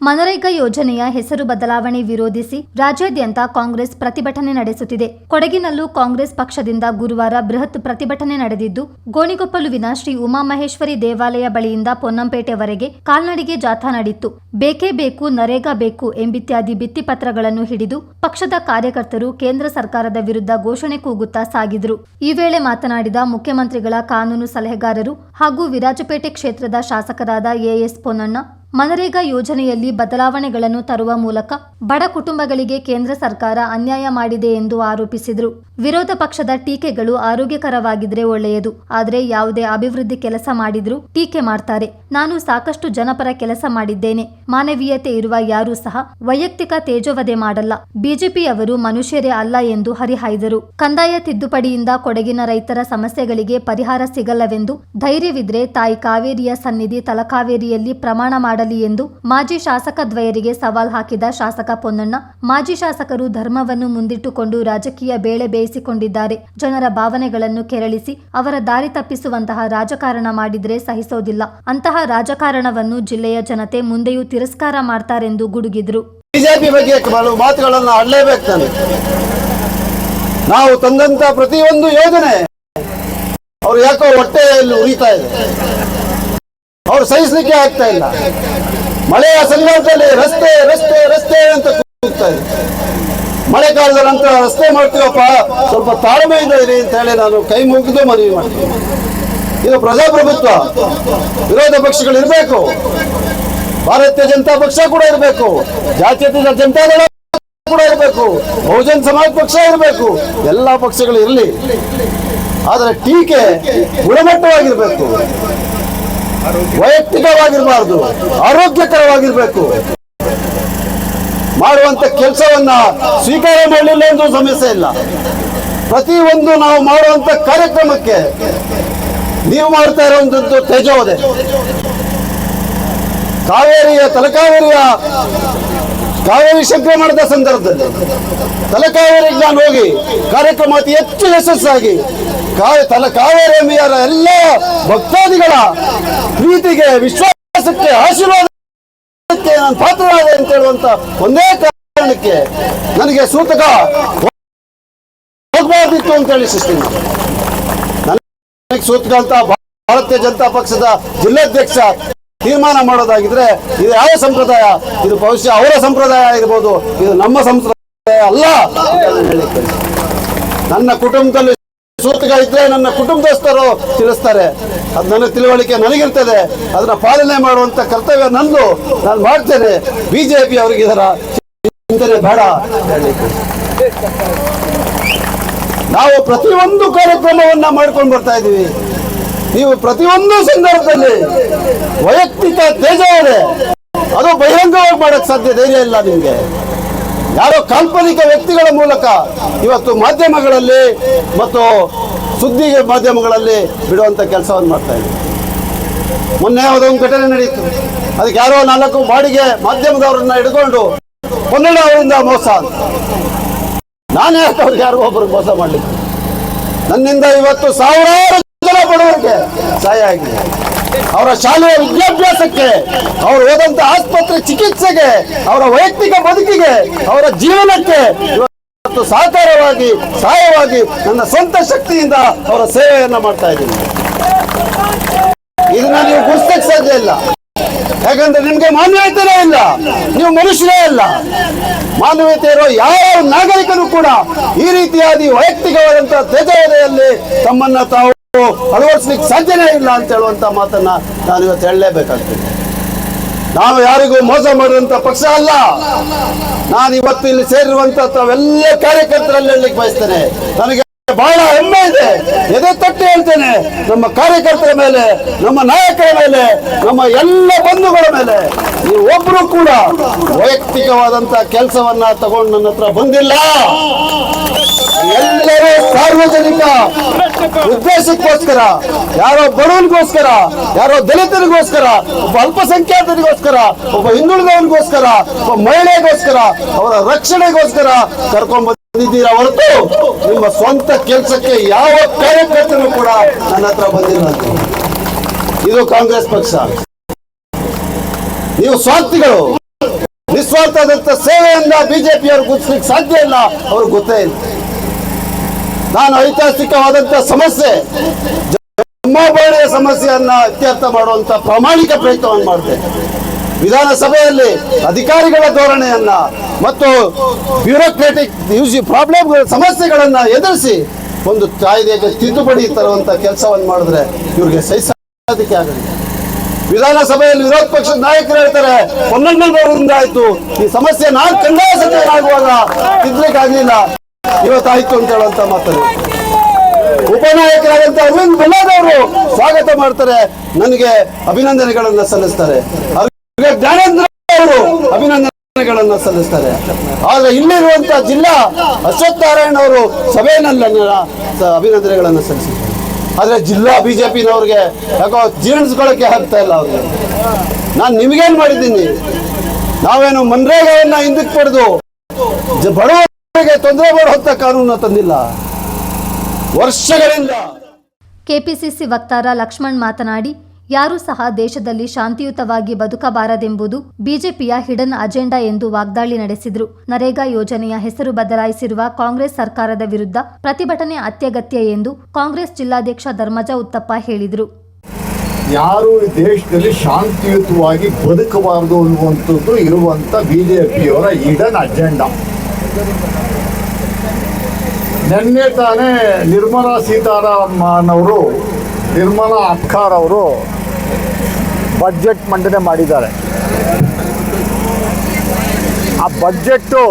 ಮನರೇಗಾ ಯೋಜನೆಯ ಹೆಸರು ಬದಲಾವಣೆ ವಿರೋಧಿಸಿ ರಾಜ್ಯಾದ್ಯಂತ ಕಾಂಗ್ರೆಸ್ ಪ್ರತಿಭಟನೆ ನಡೆಸುತ್ತಿದೆ. ಕೊಡಗಿನಲ್ಲೂ ಕಾಂಗ್ರೆಸ್ ಪಕ್ಷದಿಂದ ಗುರುವಾರ ಬೃಹತ್ ಪ್ರತಿಭಟನೆ ನಡೆದಿದ್ದು, ಗೋಣಿಗೊಪ್ಪಲುವಿನ ಶ್ರೀ ಉಮಾಮಹೇಶ್ವರಿ ದೇವಾಲಯ ಬಳಿಯಿಂದ ಪೊನ್ನಂಪೇಟೆವರೆಗೆ ಕಾಲ್ನಡಿಗೆ ಜಾಥಾ ನಡೆಯಿತು. ಬೇಕೇ ಬೇಕು, ನರೇಗಾ ಬೇಕು ಎಂಬಿತ್ಯಾದಿ ಭಿತ್ತಿಪತ್ರಗಳನ್ನು ಹಿಡಿದು ಪಕ್ಷದ ಕಾರ್ಯಕರ್ತರು ಕೇಂದ್ರ ಸರ್ಕಾರದ ವಿರುದ್ಧ ಘೋಷಣೆ ಕೂಗುತ್ತಾ ಸಾಗಿದ್ರು. ಈ ವೇಳೆ ಮಾತನಾಡಿದ ಮುಖ್ಯಮಂತ್ರಿಗಳ ಕಾನೂನು ಸಲಹೆಗಾರರು ಹಾಗೂ ವಿರಾಜಪೇಟೆ ಕ್ಷೇತ್ರದ ಶಾಸಕರಾದ ಎಎಸ್ ಪೊನ್ನಣ್ಣ, ಮನರೇಗಾ ಯೋಜನೆಯಲ್ಲಿ ಬದಲಾವಣೆಗಳನ್ನು ತರುವ ಮೂಲಕ ಬಡ ಕುಟುಂಬಗಳಿಗೆ ಕೇಂದ್ರ ಸರ್ಕಾರ ಅನ್ಯಾಯ ಮಾಡಿದೆ ಎಂದು ಆರೋಪಿಸಿದರು. ವಿರೋಧ ಪಕ್ಷದ ಟೀಕೆಗಳು ಆರೋಗ್ಯಕರವಾಗಿದ್ರೆ ಒಳ್ಳೆಯದು, ಆದರೆ ಯಾವುದೇ ಅಭಿವೃದ್ಧಿ ಕೆಲಸ ಮಾಡಿದ್ರೂ ಟೀಕೆ ಮಾಡ್ತಾರೆ. ನಾನು ಸಾಕಷ್ಟು ಜನಪರ ಕೆಲಸ ಮಾಡಿದ್ದೇನೆ. ಮಾನವೀಯತೆ ಇರುವ ಯಾರೂ ಸಹ ವೈಯಕ್ತಿಕ ತೇಜೋವಧೆ ಮಾಡಲ್ಲ. ಬಿಜೆಪಿಯವರು ಮನುಷ್ಯರೇ ಅಲ್ಲ ಎಂದು ಹರಿಹಾಯ್ದರು. ಕಂದಾಯ ತಿದ್ದುಪಡಿಯಿಂದ ಕೊಡಗಿನ ರೈತರ ಸಮಸ್ಯೆಗಳಿಗೆ ಪರಿಹಾರ ಸಿಗಲ್ಲವೆಂದು ಧೈರ್ಯವಿದ್ರೆ ತಾಯಿ ಕಾವೇರಿಯ ಸನ್ನಿಧಿ ತಲಕಾವೇರಿಯಲ್ಲಿ ಪ್ರಮಾಣ ಮಾಡಲಿ ಎಂದು ಮಾಜಿ ಶಾಸಕ ದ್ವಯರಿಗೆ ಸವಾಲ್ ಹಾಕಿದ ಶಾಸಕ ಪೊನ್ನಣ್ಣ, ಮಾಜಿ ಶಾಸಕರು ಧರ್ಮವನ್ನು ಮುಂದಿಟ್ಟುಕೊಂಡು ರಾಜಕೀಯ ಬೇಳೆ ಬೇಯಿಸಿಕೊಂಡಿದ್ದಾರೆ. ಜನರ ಭಾವನೆಗಳನ್ನು ಕೆರಳಿಸಿ ಅವರ ದಾರಿ ತಪ್ಪಿಸುವಂತಹ ರಾಜಕಾರಣ ಮಾಡಿದ್ರೆ ಸಹಿಸೋದಿಲ್ಲ. ಅಂತಹ ರಾಜಕಾರಣವನ್ನು ಜಿಲ್ಲೆಯ ಜನತೆ ಮುಂದೆಯೂ ತಿರಸ್ಕಾರ ಮಾಡ್ತಾರೆಂದು ಗುಡುಗಿದ್ರು. ಬಿಜೆಪಿ ಬಗ್ಗೆ ಮಾತುಗಳನ್ನು ಆಡಲೇಬೇಕು. ನಾವು ತಂದಂತ ಪ್ರತಿಯೊಂದು ಯೋಜನೆ ಅವ್ರು ಯಾಕೋ ಹೊಟ್ಟೆಯಲ್ಲಿ ಉರಿತಾ ಇದೆ, ಅವ್ರು ಸಹಿಸಲಿಕ್ಕೆ ಆಗ್ತಾ ಇಲ್ಲ. ಮಳೆಯ ಸಂದರ್ಭದಲ್ಲಿ ರಸ್ತೆ ರಸ್ತೆ ರಸ್ತೆ ಅಂತ ಕೂಗ್ತಾ ಇದೆ. ಮಳೆಗಾಲದ ನಂತರ ರಸ್ತೆ ಮಾಡ್ತೀವಪ್ಪ, ಸ್ವಲ್ಪ ತಾಳ್ಮೆಯಿಂದ ಇರಿ ಅಂತ ಹೇಳಿ ನಾನು ಕೈ ಮುಗಿದು ಮನವಿ ಮಾಡ್ತೀನಿ. ಇದು ಪ್ರಜಾಪ್ರಭುತ್ವ, ವಿರೋಧ ಪಕ್ಷಗಳು ಇರಬೇಕು, ಭಾರತೀಯ ಜನತಾ ಪಕ್ಷ ಕೂಡ ಇರಬೇಕು, ಜಾತ್ಯತೀತ ಜನತಾದಳ ಕೂಡ ಇರಬೇಕು, ಬಹುಜನ್ ಸಮಾಜ ಪಕ್ಷ ಇರಬೇಕು, ಎಲ್ಲಾ ಪಕ್ಷಗಳು ಇರಲಿ. ಆದರೆ ಟೀಕೆ ಗುಣಮಟ್ಟವಾಗಿರ್ಬೇಕು, ವೈಯಕ್ತಿಕವಾಗಿರಬಾರದು, ಆರೋಗ್ಯಕರವಾಗಿರ್ಬೇಕು. ಮಾಡುವಂತ ಕೆಲಸವನ್ನ ಸ್ವೀಕಾರ ಮಾಡಲಿಲ್ಲ ಎಂದು ಸಮಸ್ಯೆ ಇಲ್ಲ. ಪ್ರತಿಯೊಂದು ನಾವು ಮಾಡುವಂತ ಕಾರ್ಯಕ್ರಮಕ್ಕೆ ನೀವು ಮಾಡ್ತಾ ಇರುವಂತದ್ದು ತೇಜೋವಧೆ. ಕಾವೇರಿ ಸಂಕ್ರಮಣದ ಸಂದರ್ಭದಲ್ಲಿ ತಲಕಾವೇರಿಗೆ ನಾನು ಹೋಗಿ ಕಾರ್ಯಕ್ರಮ ಅತಿ ಹೆಚ್ಚು ಯಶಸ್ಸಾಗಿ ಕಾವೇರಿ ಅಮ್ಮೆಯರ ಎಲ್ಲ ಭಕ್ತಾದಿಗಳ ಪ್ರೀತಿಗೆ, ವಿಶ್ವಾಸಕ್ಕೆ, ಆಶೀರ್ವಾದಕ್ಕೆ ನಾನು ಪಾತ್ರರಾದೆ ಅಂತ ಹೇಳುವಂತ ಒಂದೇ ಕಾರಣಕ್ಕೆ ನನಗೆ ಸೂತಕ ಹೋಗಬಾರ್ದಿತ್ತು ಅಂತ ಹೇಳಿ ಸೃಷ್ಟಿ ನನಗೆ ಸೂತಕ ಅಂತ ಭಾರತೀಯ ಜನತಾ ಪಕ್ಷದ ಜಿಲ್ಲಾಧ್ಯಕ್ಷ ತೀರ್ಮಾನ ಮಾಡೋದಾಗಿದ್ರೆ ಇದು ಯಾವ ಸಂಪ್ರದಾಯ? ಇದು ಬಹುಶಃ ಅವರ ಸಂಪ್ರದಾಯ ಇರ್ಬೋದು, ಇದು ನಮ್ಮ ಸಂಪ್ರದಾಯ ಅಲ್ಲ. ನನ್ನ ಕುಟುಂಬದಲ್ಲಿ ಸೂತಕ ಇದ್ರೆ ನನ್ನ ಕುಟುಂಬದಸ್ಥರು ತಿಳಿಸ್ತಾರೆ. ಅದು ನನ್ನ ತಿಳುವಳಿಕೆ ನನಗಿರ್ತದೆ. ಅದನ್ನ ಪಾಲನೆ ಮಾಡುವಂತ ಕರ್ತವ್ಯ ನಂದು, ನಾನು ಮಾಡ್ತೇನೆ. ಬಿಜೆಪಿ ಅವರಿಗೆ ಇದರ ಚಿಂತನೆ ಬೇಡ. ನಾವು ಪ್ರತಿಯೊಂದು ಕಾರ್ಯಕ್ರಮವನ್ನ ಮಾಡ್ಕೊಂಡು ಬರ್ತಾ ಇದ್ದೀವಿ. ನೀವು ಪ್ರತಿಯೊಂದು ಸಂದರ್ಭದಲ್ಲಿ ವೈಯಕ್ತಿಕ ತೇಜವಧೆ ಅದು ಬಹಿರಂಗವಾಗಿ ಮಾಡಕ್ ಸಾಧ್ಯ ಧೈರ್ಯ ಇಲ್ಲ ನಿಮ್ಗೆ. ಯಾರೋ ಕಾಲ್ಪನಿಕ ವ್ಯಕ್ತಿಗಳ ಮೂಲಕ ಇವತ್ತು ಮಾಧ್ಯಮಗಳಲ್ಲಿ ಮತ್ತು ಸುದ್ದಿ ಮಾಧ್ಯಮಗಳಲ್ಲಿ ಬಿಡುವಂತ ಕೆಲಸವನ್ನು ಮಾಡ್ತಾ ಇದ್ದೀವಿ. ಮೊನ್ನೆ ಯಾವುದೊಂದು ಘಟನೆ ನಡೆಯಿತು. ಅದಕ್ಕೆ ಯಾರೋ 4 ಬಾಡಿಗೆ ಮಾಧ್ಯಮದವರನ್ನ ಹಿಡ್ಕೊಂಡು ಪೊನ್ನಣ್ಣ ಅವರಿಂದ ಮೋಸ ಅಂತ. ನಾನೇ ಅವ್ರಿಗೆ ಯಾರಿಗೂ ಒಬ್ಬರು ಮೋಸ ಮಾಡ್ಲಿಕ್ಕೆ. ನನ್ನಿಂದ ಇವತ್ತು ಸಾವಿರಾರು ಜನ ಬಡವರಿಗೆ ಸಹಾಯ ಆಗಿದೆ. ಅವರ ಶಾಲೆಯ ವಿದ್ಯಾಭ್ಯಾಸಕ್ಕೆ, ಅವರು ಹೋದಂತ ಆಸ್ಪತ್ರೆ ಚಿಕಿತ್ಸೆಗೆ, ಅವರ ವೈಯಕ್ತಿಕ ಬದುಕಿಗೆ, ಅವರ ಜೀವನಕ್ಕೆ ಇವತ್ತು ಸಹಕಾರವಾಗಿ, ಸಹಾಯವಾಗಿ ನನ್ನ ಸ್ವಂತ ಶಕ್ತಿಯಿಂದ ಅವರ ಸೇವೆಯನ್ನ ಮಾಡ್ತಾ ಇದ್ದೀನಿ. ಇದನ್ನ ನೀವು ಗುರುತಿಸಕ್ಕೆ ಸಾಧ್ಯ ಇಲ್ಲ. ಯಾಕಂದ್ರೆ ನಿಮ್ಗೆ ಮಾನವೀಯತೆನೇ ಇಲ್ಲ, ನೀವು ಮನುಷ್ಯರೇ ಇಲ್ಲ. ಮಾನವೀಯತೆ ಇರೋ ಯಾವ ನಾಗರಿಕನು ಕೂಡ ಈ ರೀತಿಯಾದ ವೈಯಕ್ತಿಕವಾದಂತಹ ತೇಜವಧೆಯಲ್ಲಿ ತಮ್ಮನ್ನ ತಾವು ಅಳವಡಿಸ್ಲಿಕ್ಕೆ ಸಾಧ್ಯನೇ ಇಲ್ಲ ಅಂತ ಹೇಳುವಂತ ಮಾತನ್ನ ನಾನು ಇವತ್ತು ಹೇಳಲೇಬೇಕಾಗ್ತದೆ. ನಾವು ಯಾರಿಗೂ ಮೋಸ ಮಾಡುವಂತ ಪಕ್ಷ ಅಲ್ಲ. ನಾನು ಇವತ್ತು ಇಲ್ಲಿ ಸೇರಿರುವಂತಹವೆಲ್ಲ ಕಾರ್ಯಕರ್ತರಲ್ಲಿ ಹೇಳಲಿಕ್ಕೆ ಬಯಸ್ತೇನೆ. ನನಗೆ ಬಹಳ ಹೆಮ್ಮೆ ಇದೆ, ಎದೆ ತಟ್ಟಿ ಹೇಳ್ತೇನೆ. ನಮ್ಮ ಕಾರ್ಯಕರ್ತರ ಮೇಲೆ, ನಮ್ಮ ನಾಯಕರ ಮೇಲೆ, ನಮ್ಮ ಎಲ್ಲ ಬಂಧುಗಳ ಮೇಲೆ ನೀವು ಒಬ್ರು ಕೂಡ ವೈಯಕ್ತಿಕವಾದಂತ ಕೆಲಸವನ್ನ ತಗೊಂಡು ನನ್ನ ಹತ್ರ ಬಂದಿಲ್ಲ. ಎಲ್ಲರೂ ಸಾರ್ವಜನಿಕ ಉದ್ದೇಶಕ್ಕೋಸ್ಕರ, ಯಾರೋ ಬಡವನಿಗೋಸ್ಕರ, ಯಾರೋ ದಲಿತರಿಗೋಸ್ಕರ, ಒಬ್ಬ ಅಲ್ಪಸಂಖ್ಯಾತರಿಗೋಸ್ಕರ, ಒಬ್ಬ ಹಿಂದುಳಿದವನಿಗೋಸ್ಕರ, ಒಬ್ಬ ಮಹಿಳೆಗೋಸ್ಕರ, ಅವರ ರಕ್ಷಣೆಗೋಸ್ಕರ ಕರ್ಕೊಂಡ್ ಬಂದಿದ್ದೀರಾ ಹೊರತು ನಿಮ್ಮ ಸ್ವಂತ ಕೆಲಸಕ್ಕೆ ಯಾವ ಕಾರ್ಯಕರ್ತರು ಕೂಡ ನನ್ನ ಹತ್ರ ಬಂದಿಲ್ಲ. ಇದು ಕಾಂಗ್ರೆಸ್ ಪಕ್ಷ. ನೀವು ಸ್ವಾರ್ಥಿಗಳು, ನಿಸ್ವಾರ್ಥದಂತ ಸೇವೆಯನ್ನ ಬಿಜೆಪಿಯವರು ಗುರುತಿಸಲಿಕ್ಕೆ ಸಾಧ್ಯ ಇಲ್ಲ, ಅವ್ರಿಗೆ ಗೊತ್ತೇ ಇಲ್ಲ. ನಾನು ಐತಿಹಾಸಿಕವಾದಂತ ಸಮಸ್ಯೆ ಜಮ್ಮಬಾಡಿಯ ಸಮಸ್ಯೆಯನ್ನ ಇತ್ಯರ್ಥ ಮಾಡುವಂತ ಪ್ರಾಮಾಣಿಕ ಪ್ರಯತ್ನವನ್ನು ಮಾಡ್ತೇನೆ. ವಿಧಾನಸಭೆಯಲ್ಲಿ ಅಧಿಕಾರಿಗಳ ಧೋರಣೆಯನ್ನ ಮತ್ತು ಬ್ಯೂರೋಕ್ರಾಟಿಕ್ ಪ್ರಾಬ್ಲಮ್ಗಳ ಸಮಸ್ಯೆಗಳನ್ನ ಎದುರಿಸಿ ಒಂದು ಕಾಯ್ದೆಗೆ ತಿದ್ದುಪಡಿ ತರುವಂತ ಕೆಲಸವನ್ನು ಮಾಡಿದ್ರೆ ಇವ್ರಿಗೆ ಸಹಿಸೋದಕ್ಕೆ ಆಗಲಿಲ್ಲ. ವಿಧಾನಸಭೆಯಲ್ಲಿ ವಿರೋಧ ಪಕ್ಷದ ನಾಯಕರು ಹೇಳ್ತಾರೆ, ಹೊನ್ನಣ್ಣನವರಿಂದ ಆಯ್ತು ಈ ಸಮಸ್ಯೆ ನಾನು ಕಂದಾಯ ಸಚಿವನಾಗುವಾಗ ತಿದ್ದಲಿಕ್ಕೆ ಆಗ್ಲಿಲ್ಲ, ಇವತ್ತಾಯ್ತು ಅಂತ ಹೇಳುವಂತ ಮಾತನ್ನು ಉಪನಾಯಕರಾದಂತ ಅರವಿಂದ್ ಬೆಲ್ಲದವರು ಸ್ವಾಗತ ಮಾಡ್ತಾರೆ, ನನಗೆ ಅಭಿನಂದನೆಗಳನ್ನ ಸಲ್ಲಿಸ್ತಾರೆ. ಜ್ಞಾನೇಂದ್ರ ಅವರು ಅಭಿನಂದನೆಗಳನ್ನ ಸಲ್ಲಿಸ್ತಾರೆ. ಆದ್ರೆ ಇಲ್ಲಿರುವಂತ ಜಿಲ್ಲಾ ಅಶ್ವಥ್ ನಾರಾಯಣ್ ಅವರು ಸಭೆಯಲ್ಲಿ ಅಭಿನಂದನೆಗಳನ್ನ ಸಲ್ಲಿಸಿದ್ದಾರೆ. ಆದ್ರೆ ಜಿಲ್ಲಾ ಬಿಜೆಪಿನವ್ರಿಗೆ ಯಾಕೋ ಜೀರ್ಣಿಸ್ಕೊಳ್ಳಕ್ಕೆ ಆಗ್ತಾ ಇಲ್ಲ ಅವ್ರಿಗೆ. ನಾನು ನಿಮಗೇನ್ ಮಾಡಿದ್ದೀನಿ, ನಾವೇನು ಮನ್ರೇಗಾವನ್ನ ಹಿಂದಕ್ಕೆ ಪಡೆದು ಬಡವರಿಗೆ ತೊಂದರೆ ಮಾಡುವಂತ ಕಾನೂನು ತಂದಿಲ್ಲ ವರ್ಷಗಳಿಂದ. ಕೆಪಿಸಿಸಿ ವಕ್ತಾರ ಲಕ್ಷ್ಮಣ್ ಮಾತನಾಡಿ, ಯಾರೂ ಸಹ ದೇಶದಲ್ಲಿ ಶಾಂತಿಯುತವಾಗಿ ಬದುಕಬಾರದೆಂಬುದು ಬಿಜೆಪಿಯ ಹಿಡನ್ ಅಜೆಂಡಾ ಎಂದು ವಾಗ್ದಾಳಿ ನಡೆಸಿದರು. ನರೇಗಾ ಯೋಜನೆಯ ಹೆಸರು ಬದಲಾಯಿಸಿರುವ ಕಾಂಗ್ರೆಸ್ ಸರ್ಕಾರದ ವಿರುದ್ಧ ಪ್ರತಿಭಟನೆ ಅತ್ಯಗತ್ಯ ಎಂದು ಕಾಂಗ್ರೆಸ್ ಜಿಲ್ಲಾಧ್ಯಕ್ಷ ಧರ್ಮಜ ಉತ್ತಪ್ಪ ಹೇಳಿದರು. ಯಾರು ಈ ದೇಶದಲ್ಲಿ ಶಾಂತಿಯುತವಾಗಿ ಬದುಕಬಾರದು ಅನ್ನುವಂಥದ್ದು ಇರುವಂತ ಬಿಜೆಪಿಯವರ ಹಿಡನ್ ಅಜೆಂಡಾ. ನಿನ್ನೆ ತಾನೇ ನಿರ್ಮಲಾ ಸೀತಾರಾಮನ್ ಅವರು, ನಿರ್ಮಲಾ ಅಖ್ತಾರ್ ಅವರು ಬಜೆಟ್ ಮಂಡನೆ ಮಾಡಿದ್ದಾರೆ. ಆ ಬಜೆಟ್ಟು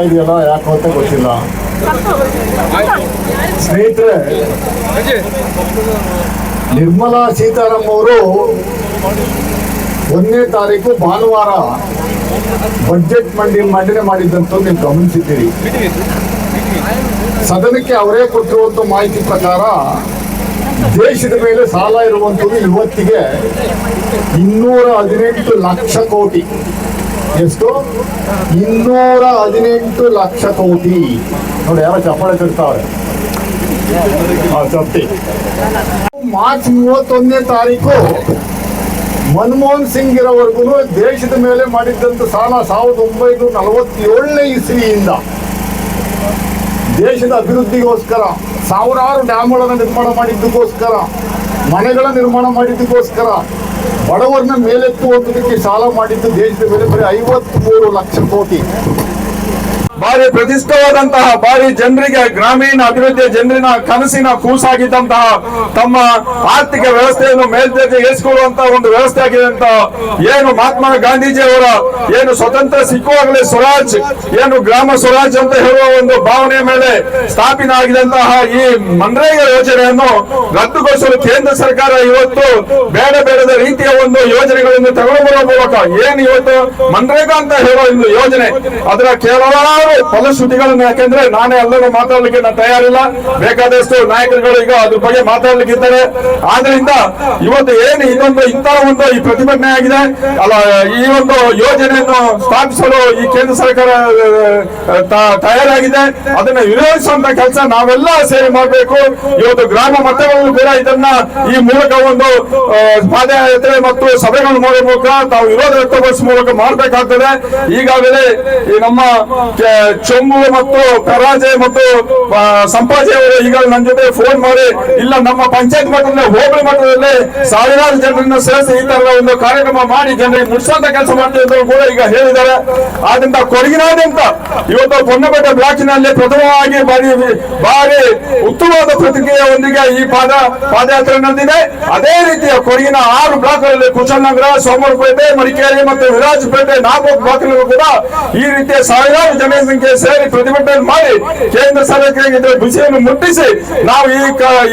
ಇದೆಯಲ್ಲ ಯಾಕೋ ಅಂತ ಗೊತ್ತಿಲ್ಲ ಸ್ನೇಹಿತರೆ. ನಿರ್ಮಲಾ ಸೀತಾರಾಮನ್ ಅವರು 1ನೇ ತಾರೀಕು ಭಾನುವಾರ ಬಜೆಟ್ ಮಂಡನೆ ಮಾಡಿದ್ದಂತ ನೀವು ಗಮನಿಸಿದ್ದೀರಿ. ಸದನಕ್ಕೆ ಅವರೇ ಕೊಟ್ಟಿರುವಂತ ಮಾಹಿತಿ ಪ್ರಕಾರ ದೇಶದ ಮೇಲೆ ಸಾಲ ಇರುವಂಥದ್ದು ಇವತ್ತಿಗೆ 218 ಲಕ್ಷ ಕೋಟಿ. ಎಷ್ಟು? 218 ಲಕ್ಷ ಕೋಟಿ. ನೋಡಿ, ಯಾರೋ ಚಪ್ಪಾಳೆ ತಿರ್ತಾವ್ರೆ. ಮಾರ್ಚ್ 31ನೇ ತಾರೀಕು ಮನಮೋಹನ್ ಸಿಂಗ್ ಇರೋವರೆಗೂ ದೇಶದ ಮೇಲೆ ಮಾಡಿದ್ದಂತ ಸಾಲ 1947ನೇ ಇಸ್ವಿಯಿಂದ ದೇಶದ ಅಭಿವೃದ್ಧಿಗೋಸ್ಕರ ಸಾವಿರಾರು ಡ್ಯಾಮ್ಗಳನ್ನು ನಿರ್ಮಾಣ ಮಾಡಿದ್ದಕ್ಕೋಸ್ಕರ, ಮನೆಗಳ ನಿರ್ಮಾಣ ಮಾಡಿದ್ದಕ್ಕೋಸ್ಕರ, ಬಡವರನ್ನ ಮೇಲೆತ್ತುವಂಥದಕ್ಕೆ ಸಾಲ ಮಾಡಿದ್ದು ದೇಶದ ಮೇಲೆ ಬರೀ 53 ಲಕ್ಷ ಕೋಟಿ. ಭಾರಿ ಪ್ರತಿಷ್ಠವಾದಂತಹ, ಭಾರಿ ಜನರಿಗೆ ಗ್ರಾಮೀಣ ಅಭಿವೃದ್ಧಿಯ ಜನರಿನ ಕನಸಿನ ಕೂಸಾಗಿದ್ದಂತಹ ತಮ್ಮ ಆರ್ಥಿಕ ವ್ಯವಸ್ಥೆಯನ್ನು ಮೇಲ್ದರ್ಜೆಗೇರಿಸಿಕೊಳ್ಳುವಂತಹ ಒಂದು ವ್ಯವಸ್ಥೆ ಆಗಿದೆ ಅಂತ ಏನು ಮಹಾತ್ಮ ಗಾಂಧೀಜಿಯವರ ಏನು ಸ್ವತಂತ್ರ ಸಿಕ್ಕುವಾಗಲೇ ಸ್ವರಾಜ್, ಏನು ಗ್ರಾಮ ಸ್ವರಾಜ್ ಅಂತ ಹೇಳುವ ಒಂದು ಭಾವನೆಯ ಮೇಲೆ ಸ್ಥಾಪನೆ ಆಗಿದಂತಹ ಈ ಮನ್ರೇಗಾ ಯೋಜನೆಯನ್ನು ರದ್ದುಗೊಳಿಸಲು ಕೇಂದ್ರ ಸರ್ಕಾರ ಇವತ್ತು ಬೇಡ ಬೇಡದ ರೀತಿಯ ಒಂದು ಯೋಜನೆಗಳನ್ನು ತಗೊಂಡುಬರುವ ಮೂಲಕ ಏನು ಇವತ್ತು ಮನ್ರೇಗಾ ಅಂತ ಹೇಳುವ ಒಂದು ಯೋಜನೆ, ಅದರ ಕೆಲವಾರು ಫಲಶ್ರುತಿಗಳನ್ನು, ಯಾಕೆಂದ್ರೆ ನಾನೇ ಎಲ್ಲರೂ ಮಾತಾಡಲಿಕ್ಕೆ ನಾನು ತಯಾರಿಲ್ಲ, ಬೇಕಾದಷ್ಟು ನಾಯಕರುಗಳು ಈಗ ಅದ್ರ ಬಗ್ಗೆ ಮಾತಾಡ್ಲಿಕ್ಕಿದ್ದಾರೆ. ಆದ್ರಿಂದ ಇವತ್ತು ಏನು ಇದೊಂದು ಇಂತಹ ಒಂದು ಈ ಪ್ರತಿಭಟನೆ ಆಗಿದೆ ಅಲ್ಲ, ಈ ಒಂದು ಯೋಜನೆಯನ್ನು ಸ್ಥಾಪಿಸಲು ಈ ಕೇಂದ್ರ ಸರ್ಕಾರ ತಯಾರಾಗಿದೆ. ಅದನ್ನ ವಿರೋಧಿಸುವಂತ ಕೆಲಸ ನಾವೆಲ್ಲ ಸೇರಿ ಮಾಡಬೇಕು. ಇವತ್ತು ಗ್ರಾಮ ಮಟ್ಟಗಳಲ್ಲೂ ಕೂಡ ಇದನ್ನ ಈ ಮೂಲಕ ಒಂದು ಪಾದಯಾತ್ರೆ ಮತ್ತು ಸಭೆಗಳನ್ನು ಮಾಡುವ ಮೂಲಕ ತಾವು ವಿರೋಧ ವ್ಯಕ್ತಪಡಿಸುವ ಮೂಲಕ ಮಾಡಬೇಕಾಗ್ತದೆ. ಈಗಾಗಲೇ ಈ ನಮ್ಮ ಚೊಂಬು ಮತ್ತು ಪರಾಜಯ ಮತ್ತು ಸಂಪಾಜೆ ಅವರು ಈಗ ನನ್ನ ಜೊತೆ ಫೋನ್ ಮಾಡಿ, ಇಲ್ಲ ನಮ್ಮ ಪಂಚಾಯತ್ ಮಟ್ಟದಲ್ಲಿ, ಹೋಬಳಿ ಮಟ್ಟದಲ್ಲಿ ಸಾವಿರಾರು ಜನರನ್ನು ಸೇರಿಸಿ ಈ ತರದ ಒಂದು ಕಾರ್ಯಕ್ರಮ ಮಾಡಿ ಜನರಿಗೆ ಮುಟ್ಟಿಸುವಂತ ಕೆಲಸ ಮಾಡ್ತೀವಿ ಅಂತ ಕೂಡ ಈಗ ಹೇಳಿದ್ದಾರೆ. ಆದ್ರಿಂದ ಕೊಡಗಿನಾದ್ಯಂತ ಇವತ್ತು ಪೊನ್ನಪೇಟೆ ಬ್ಲಾಕಿನಲ್ಲಿ ಪ್ರಥಮವಾಗಿ ಭಾರಿ ಉತ್ತಮವಾದ ಪ್ರತಿಕ್ರಿಯೆಯೊಂದಿಗೆ ಈ ಪಾದಯಾತ್ರೆ ನಡೆದಿದೆ. ಅದೇ ರೀತಿಯ ಕೊಡಗಿನ 6 ಬ್ಲಾಕ್ಗಳಲ್ಲಿ ಕುಶಾಲನಗರ, ಸೋಮವಾರಪೇಟೆ, ಮಡಿಕೇರಿ ಮತ್ತು ವಿರಾಜಪೇಟೆ 4 ಬ್ಲಾಕ್ಗಳಲ್ಲೂ ಕೂಡ ಈ ರೀತಿಯ ಸಾವಿರಾರು ಜನಸಂಖ್ಯೆ ಸೇರಿ ಪ್ರತಿಭಟನೆ ಮಾಡಿ ಕೇಂದ್ರ ಸರ್ಕಾರಕ್ಕೆ ಬಿಸಿಯನ್ನು ಮುಟ್ಟಿಸಿ ನಾವು ಈ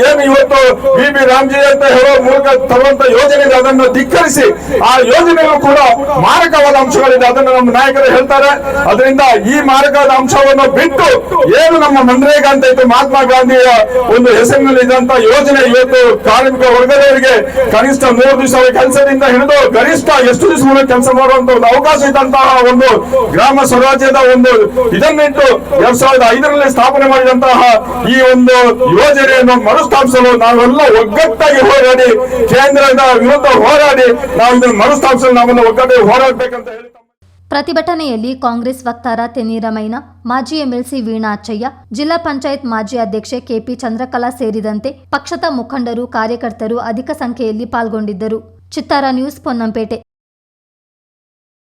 ಏನು ಇವತ್ತು ಬಿ ರಾಮ್ಜಿ ಅಂತ ಹೇಳುವ ಮೂಲಕ ತರುವಂತ ಯೋಜನೆ ಇದೆ ಅದನ್ನು ಧಿಕ್ಕರಿಸಿ, ಆ ಯೋಜನೆಗಳು ಕೂಡ ಮಾರಕವಾದ ಅಂಶಗಳಿದೆ ಅದನ್ನು ನಮ್ಮ ನಾಯಕರು ಹೇಳ್ತಾರೆ. ಅದರಿಂದ ಈ ಮಾರಕವಾದ ಅಂಶವನ್ನು ಬಿಟ್ಟು ಏನು ನಮ್ಮ ಮನ್ರೇಗಾ ಅಂತ ಇತ್ತು ಮಹಾತ್ಮ ಗಾಂಧಿಯ ಒಂದು ಹೆಸರಿನಲ್ಲಿ ಇದ್ದಂತ ಯೋಜನೆ, ಇವತ್ತು ಕಾರ್ಮಿಕ ವರ್ಗದವರಿಗೆ ಕನಿಷ್ಠ 3 ದಿವಸ ಕೆಲಸದಿಂದ ಹಿಡಿದು ಗರಿಷ್ಠ ಎಷ್ಟು ದಿವಸ ಕೆಲಸ ಮಾಡುವಂತ ಒಂದು ಅವಕಾಶ ಇದ್ದಂತಹ ಒಂದು ಗ್ರಾಮ ಸ್ವರಾಜ್ಯದ ಒಂದು ಇದನ್ನಿಟ್ಟು 2005ರಲ್ಲಿ ಸ್ಥಾಪನೆ ಮಾಡಿದಂತಹ ಈ ಒಂದು ಯೋಜನೆಯನ್ನು ಮರುಸ್ಥಾಪಿಸಲು ನಾವೆಲ್ಲ ಒಗ್ಗಟ್ಟಾಗಿ ಹೋರಾಡಿ, ಕೇಂದ್ರದ ವಿರುದ್ಧ ಹೋರಾಡಿ ನಾವು ಇದನ್ನು ಮರುಸ್ಥಾಪಿಸಲು ನಾವೆಲ್ಲ ಒಗ್ಗಟ್ಟಾಗಿ ಹೋರಾಡಬೇಕಂತ ಹೇಳಿ. ಪ್ರತಿಭಟನೆಯಲ್ಲಿ ಕಾಂಗ್ರೆಸ್ ವಕ್ತಾರ ತೆನೀರಮೈನ, ಮಾಜಿ ಎಂಎಲ್ಸಿ ವೀಣಾ ಅಚ್ಚಯ್ಯ, ಜಿಲ್ಲಾ ಪಂಚಾಯತ್ ಮಾಜಿ ಅಧ್ಯಕ್ಷೆ ಕೆಪಿ ಚಂದ್ರಕಲಾ ಸೇರಿದಂತೆ ಪಕ್ಷದ ಮುಖಂಡರು, ಕಾರ್ಯಕರ್ತರು ಅಧಿಕ ಸಂಖ್ಯೆಯಲ್ಲಿ ಪಾಲ್ಗೊಂಡಿದ್ದರು. ಚಿತ್ತಾರ ನ್ಯೂಸ್, ಪೊನ್ನಂಪೇಟೆ.